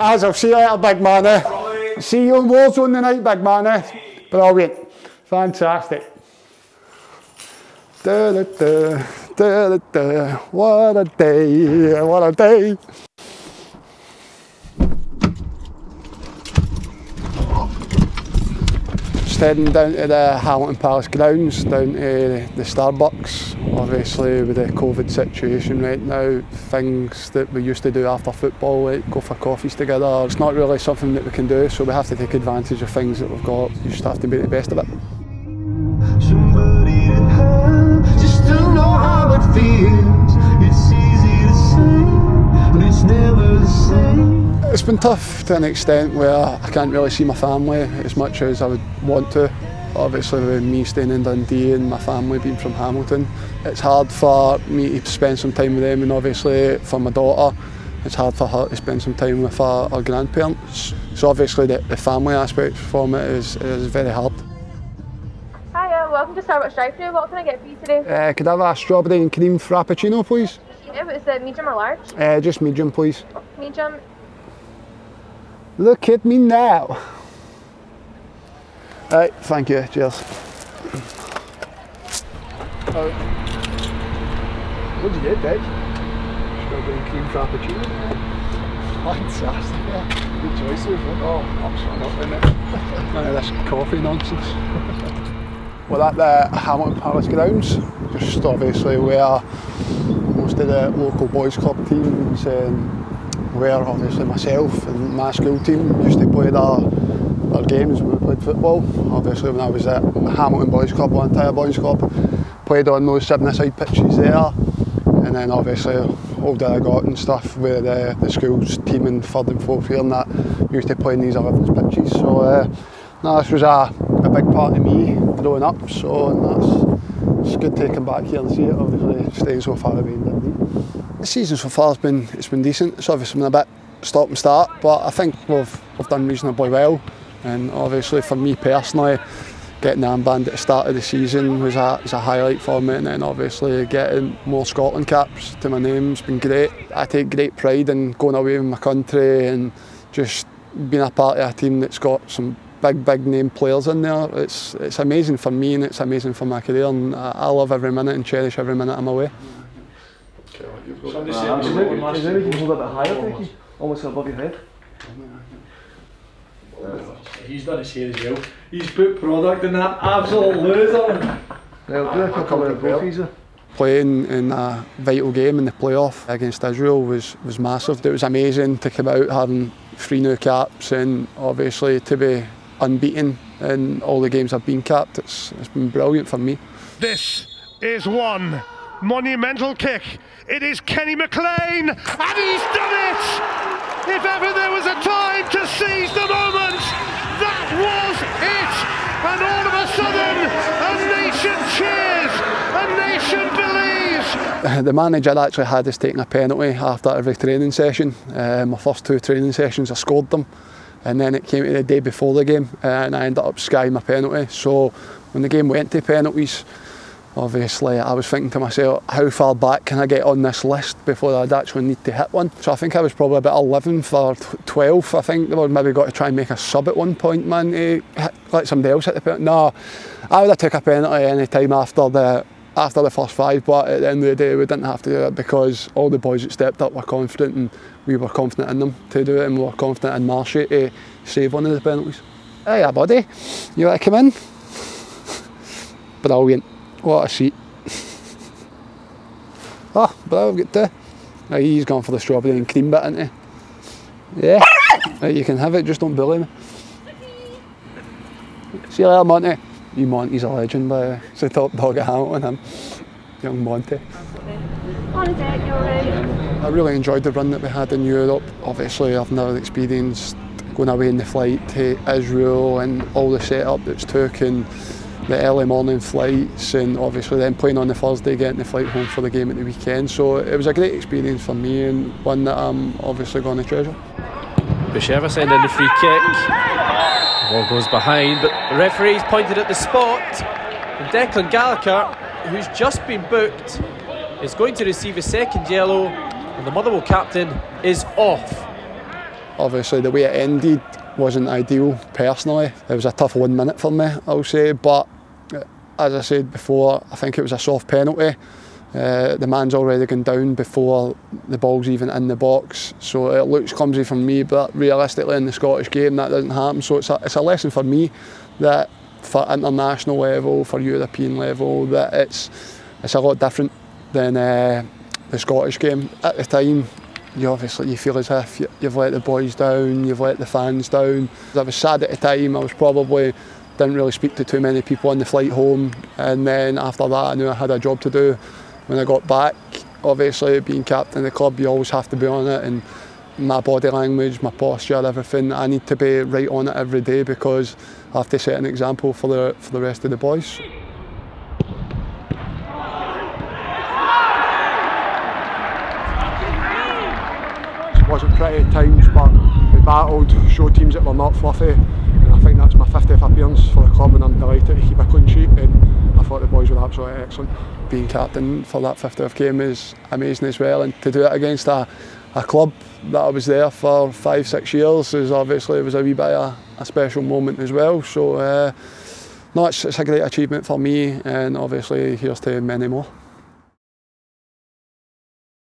As I'll see you later, big man. See you in Warzone tonight, big man. Brilliant. Fantastic. Da, da, da, da, da, da. What a day, what a day. Just heading down to the Hamilton Palace grounds, down to the Starbucks. Obviously with the COVID situation right now, things that we used to do after football, like go for coffees together, it's not really something that we can do, so we have to take advantage of things that we've got. You just have to make the best of it. Somebody to have, just to know how it feels. It's easy to say, but it's never the same. It's been tough to an extent where I can't really see my family as much as I would want to. Obviously with me staying in Dundee and my family being from Hamilton, it's hard for me to spend some time with them, and obviously for my daughter, it's hard for her to spend some time with her grandparents. So obviously the family aspect from it is very hard. Hiya, welcome to Starbucks drive-thru. What can I get for you today? Could I have a strawberry and cream frappuccino, please? Yeah, but is it medium or large? Just medium, please. Medium. Look at me now. Right, thank you, cheers. What did you get, Dave? Strawberry and cream frappuccino. Fantastic, yeah. Good choice so far. Oh, I'm sorry, not in it. None of this coffee nonsense. We're at the Hamilton Palace grounds, just obviously where most of the local boys club teams, where obviously myself and my school team used to play their games when we played football. Obviously when I was at Hamilton Boys Club, Blantyre Boys Club, played on those 7-a-side pitches there, and then obviously Old Aragot and stuff where the school's team in 3rd and 4th year and that used to play in these 11s pitches. So no, this was a big part of me growing up, so it's good to come back here and see it, obviously staying so far away in Dundee. The season so far it's been decent. It's obviously been a bit stop and start, but I think we've done reasonably well. And obviously for me personally, getting the armband at the start of the season was a highlight for me, and then obviously getting more Scotland caps to my name's been great. I take great pride in going away with my country and just being a part of a team that's got some big name players in there. It's amazing for me and it's amazing for my career, and I love every minute and cherish every minute I'm away. Somebody said you can hold it a bit higher, Becky, almost above your head. He's done his hair as well. He's put product in that absolute loser. Well, do a couple of trophies. Playing in a vital game in the playoff against Israel was massive. It was amazing to come out having 3 new caps, and obviously to be unbeaten in all the games I've been capped. It's been brilliant for me. This is one monumental kick. It is Kenny McLean, and he's done it! If ever there was a time to seize the moment, that was it! And all of a sudden, a nation cheers, a nation believes! The manager actually had us taking a penalty after every training session. My first 2 training sessions I scored them, and then it came to the day before the game and I ended up skying my penalty. So when the game went to penalties, obviously I was thinking to myself, how far back can I get on this list before I'd actually need to hit one? So I think I was probably about 11 for 12. I think they were maybe got to try and make a sub at one point, man, to let somebody else hit the penalty. No, I would have took a penalty any time after the first 5, but at the end of the day we didn't have to do it because all the boys that stepped up were confident, and we were confident in them to do it, and we were confident in Marshy to save one of the penalties. Hey buddy, you want to come in? Brilliant. What a seat. Oh, bro, we've got 2. He's gone for the strawberry and cream bit, isn't he? Yeah. Right, you can have it, just don't bully me. See you later, Monty. You Monty's a legend, by the way. It's the top dog at Hamilton, him. Young Monty. I really enjoyed the run that we had in Europe. Obviously, I've never experienced going away in the flight to Israel and all the setup that's took, and the early morning flights, and obviously then playing on the Thursday, getting the flight home for the game at the weekend. So it was a great experience for me, and one that I'm obviously going to treasure. Bisheva sending the free kick. The ball goes behind, but the referee's pointed at the spot. And Declan Gallagher, who's just been booked, is going to receive a second yellow, and the Motherwell captain is off. obviously the way it ended wasn't ideal personally. It was a tough 1 minute for me, I'll say, but as I said before, I think it was a soft penalty. The man's already gone down before the ball's even in the box, so it looks clumsy from me, but realistically in the Scottish game that doesn't happen. So it's a lesson for me that for international level, for European level, that it's a lot different than the Scottish game. At the time, you feel as if you've let the boys down, you've let the fans down. I was sad at the time. I was probably didn't really speak to too many people on the flight home, and then after that I knew I had a job to do. When I got back, obviously being captain of the club, you always have to be on it, and my body language, my posture, everything, I need to be right on it every day because I have to set an example for the rest of the boys. It wasn't pretty at times, but we battled, showed teams that were not fluffy, and I think that's my 50th appearance for the club, and I'm delighted to keep a clean sheet, and I thought the boys were absolutely excellent. Being captain for that 50th game is amazing as well, and to do it against a club that I was there for 5-6 years is obviously, it was a wee bit of a special moment as well. So no, it's a great achievement for me, and obviously here's to many more.